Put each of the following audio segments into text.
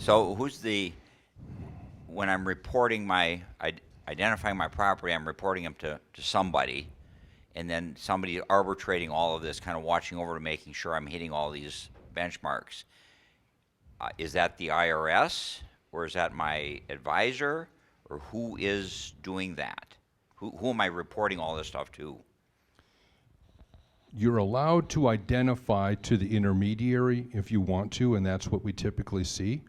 So when I'm reporting identifying my property, I'm reporting them to somebody, and then somebody arbitrating all of this, kind of watching over to making sure I'm hitting all these benchmarks. Is that the IRS, or is that my advisor, or who is doing that? Who am I reporting all this stuff to? You're allowed to identify to the intermediary if you want to, and that's what we typically see.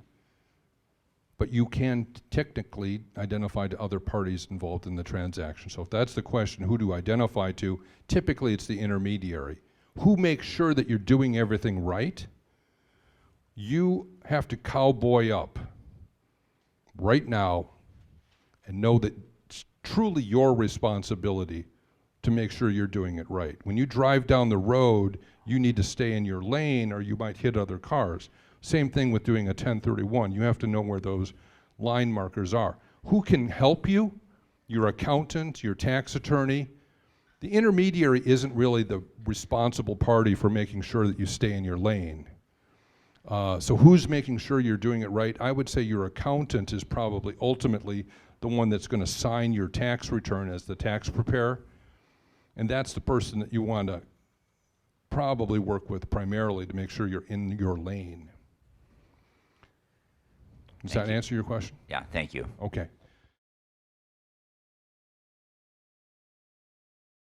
But you can technically identify to other parties involved in the transaction. So if that's the question, who do I identify to? Typically it's the intermediary. Who makes sure that you're doing everything right? You have to cowboy up right now and know that it's truly your responsibility to make sure you're doing it right. When you drive down the road, you need to stay in your lane or you might hit other cars. Same thing with doing a 1031. You have to know where those line markers are. Who can help you? Your accountant, your tax attorney. The intermediary isn't really the responsible party for making sure that you stay in your lane. So who's making sure you're doing it right? I would say your accountant is probably ultimately the one that's going to sign your tax return as the tax preparer. And that's the person that you want to probably work with primarily to make sure you're in your lane. Does that answer your question? Yeah, thank you. Okay.